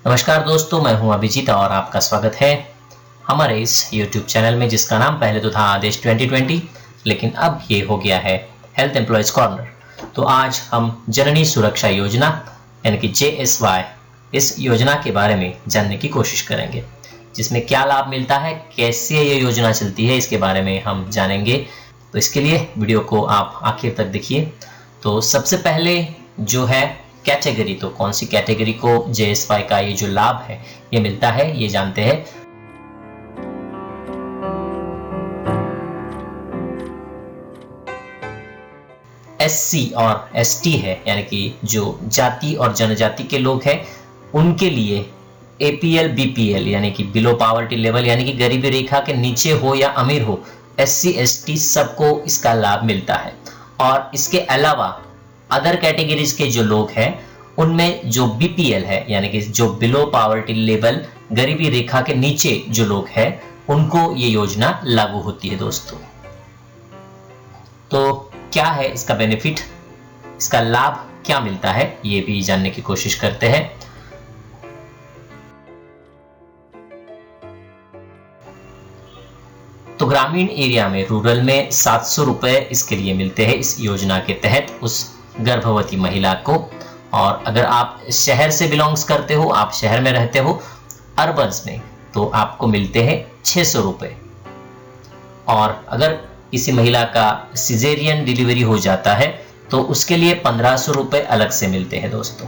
नमस्कार दोस्तों, मैं हूं अभिजीत और आपका स्वागत है हमारे इस YouTube चैनल में, जिसका नाम पहले तो था आदेश 2020, लेकिन अब ये हो गया है हेल्थ एम्प्लॉयज कॉर्नर। तो आज हम जननी सुरक्षा योजना यानी कि JSY इस योजना के बारे में जानने की कोशिश करेंगे, जिसमें क्या लाभ मिलता है, कैसे ये योजना चलती है, इसके बारे में हम जानेंगे। तो इसके लिए वीडियो को आप आखिर तक देखिए। तो सबसे पहले जो है कैटेगरी, तो कौन सी कैटेगरी को JSY का ये जो लाभ है ये मिलता है, ये जानते हैं। SC और ST है, यानी कि जो जाति और जनजाति के लोग हैं उनके लिए APL BPL यानी कि बिलो पावर्टी लेवल यानी कि गरीबी रेखा के नीचे हो या अमीर हो, SC ST सबको इसका लाभ मिलता है। और इसके अलावा अदर कैटेगरीज के जो लोग हैं उनमें जो BPL है यानी कि जो बिलो पावर्टी लेवल गरीबी रेखा के नीचे जो लोग हैं उनको ये योजना लागू होती है दोस्तों। तो क्या है इसका बेनिफिट, इसका लाभ क्या मिलता है, ये भी जानने की कोशिश करते हैं। तो ग्रामीण एरिया में, रूरल में 700 रुपए इसके लिए मिलते हैं इस योजना के तहत उस गर्भवती महिला को। और अगर आप शहर से बिलोंग्स करते हो, आप शहर में रहते हो अर्बन्स में, तो आपको मिलते हैं 600 रुपए। और अगर किसी महिला का सिजेरियन डिलीवरी हो जाता है तो उसके लिए 1500 रुपए अलग से मिलते हैं दोस्तों।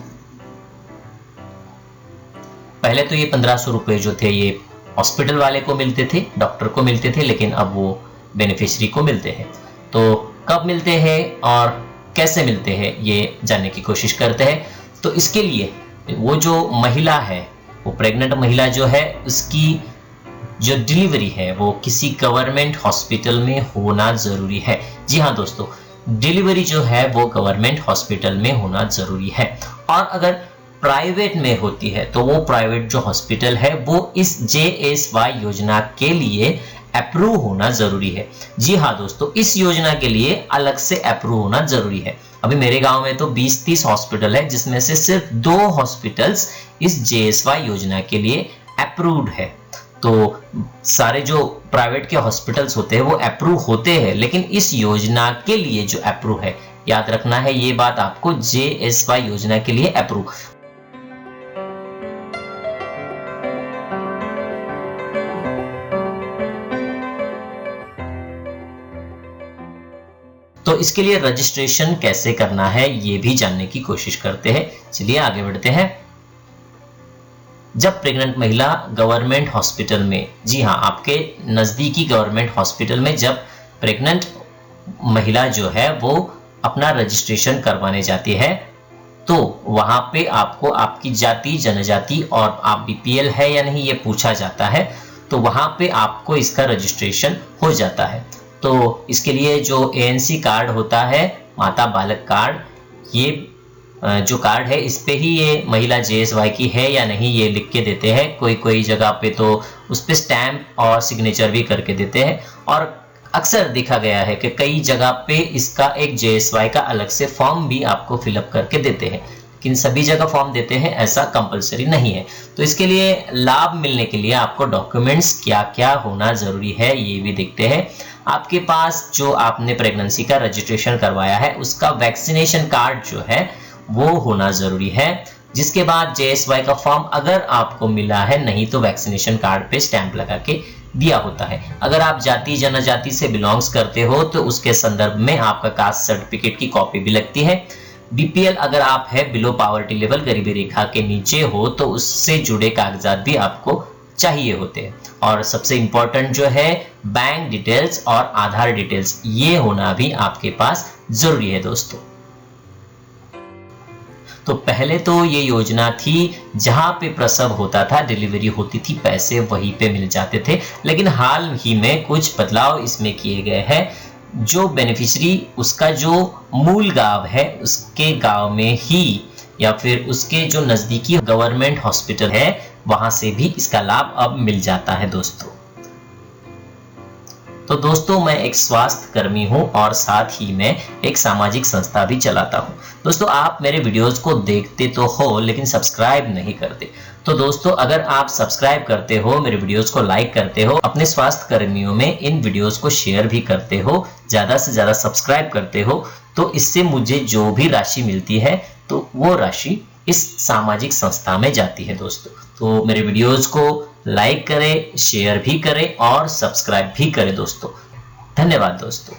पहले तो ये 1500 रुपए जो थे ये हॉस्पिटल वाले को मिलते थे, डॉक्टर को मिलते थे, लेकिन अब वो बेनिफिशियरी को मिलते हैं। तो कब मिलते हैं और कैसे मिलते हैं ये जानने की कोशिश करते हैं। तो इसके लिए वो जो महिला है, वो प्रेग्नेंट महिला जो है, उसकी जो डिलीवरी है वो किसी गवर्नमेंट हॉस्पिटल में होना जरूरी है। जी हाँ दोस्तों, डिलीवरी जो है वो गवर्नमेंट हॉस्पिटल में होना जरूरी है। और अगर प्राइवेट में होती है तो वो प्राइवेट जो हॉस्पिटल है वो इस JSY योजना के लिए अप्रूव होना जरूरी है। जी हाँ दोस्तों, इस योजना के लिए अलग से अप्रूव होना जरूरी है। अभी मेरे गांव में तो 20-30 हॉस्पिटल है, जिसमें से सिर्फ 2 हॉस्पिटल्स इस JSY योजना के लिए अप्रूव्ड है। तो सारे जो प्राइवेट के हॉस्पिटल्स होते हैं वो अप्रूव होते हैं, लेकिन इस योजना के लिए जो अप्रूव है, याद रखना है ये बात आपको, JSY योजना के लिए अप्रूव। तो इसके लिए रजिस्ट्रेशन कैसे करना है ये भी जानने की कोशिश करते हैं। चलिए आगे बढ़ते हैं। जब प्रेग्नेंट महिला गवर्नमेंट हॉस्पिटल में, जी हाँ, आपके नजदीकी गवर्नमेंट हॉस्पिटल में जब प्रेग्नेंट महिला जो है वो अपना रजिस्ट्रेशन करवाने जाती है, तो वहां पे आपको आपकी जाति, जनजाति और आप BPL है या नहीं ये पूछा जाता है। तो वहां पे आपको इसका रजिस्ट्रेशन हो जाता है। तो इसके लिए जो ANC कार्ड होता है, माता बालक कार्ड, ये जो कार्ड है इस पे ही ये महिला JSY की है या नहीं ये लिख के देते हैं। कोई जगह पे तो उस पे स्टैम्प और सिग्नेचर भी करके देते हैं। और अक्सर देखा गया है कि कई जगह पे इसका एक JSY का अलग से फॉर्म भी आपको फिलअप करके देते हैं, लेकिन सभी जगह फॉर्म देते हैं ऐसा कंपलसरी नहीं है। तो इसके लिए लाभ मिलने के लिए आपको डॉक्यूमेंट्स क्या क्या होना जरूरी है ये भी देखते हैं। आपके पास जो आपने प्रेगनेंसी का रजिस्ट्रेशन करवाया है उसका वैक्सीनेशन कार्ड जो है वो होना जरूरी है। जिसके बाद JSY का फॉर्म अगर आपको मिला है, नहीं तो वैक्सीनेशन कार्ड पे स्टैंप लगा के दिया होता है। अगर आप जाति जनजाति से बिलोंग्स करते हो तो उसके संदर्भ में आपका कास्ट सर्टिफिकेट की कॉपी भी लगती है। BPL अगर आप है, बिलो पावर्टी लेवल गरीबी रेखा के नीचे हो, तो उससे जुड़े कागजात भी आपको चाहिए होते हैं। और सबसे इंपॉर्टेंट जो है बैंक डिटेल्स और आधार डिटेल्स, ये होना भी आपके पास जरूरी है दोस्तों। तो पहले तो ये योजना थी जहां पे प्रसव होता था, डिलीवरी होती थी, पैसे वहीं पे मिल जाते थे। लेकिन हाल ही में कुछ बदलाव इसमें किए गए हैं। जो बेनिफिशियरी उसका जो मूल गांव है उसके गांव में ही या फिर उसके जो नजदीकी गवर्नमेंट हॉस्पिटल है वहां से भी इसका लाभ अब मिल जाता है दोस्तों। तो दोस्तों मैं एक स्वास्थ्य कर्मी हूं और साथ ही मैं एक सामाजिक संस्था भी चलाता हूं। दोस्तों आप मेरे वीडियोस को देखते तो हो लेकिन सब्सक्राइब नहीं करते। तो दोस्तों अगर आप सब्सक्राइब करते हो, मेरे वीडियोस को लाइक करते हो, अपने स्वास्थ्य कर्मियों में इन वीडियोस को शेयर भी करते हो, ज्यादा से ज्यादा सब्सक्राइब करते हो, तो इससे मुझे जो भी राशि मिलती है तो वो राशि इस सामाजिक संस्था में जाती है दोस्तों। तो मेरे वीडियोस को लाइक करें, शेयर भी करें और सब्सक्राइब भी करें दोस्तों। धन्यवाद दोस्तों।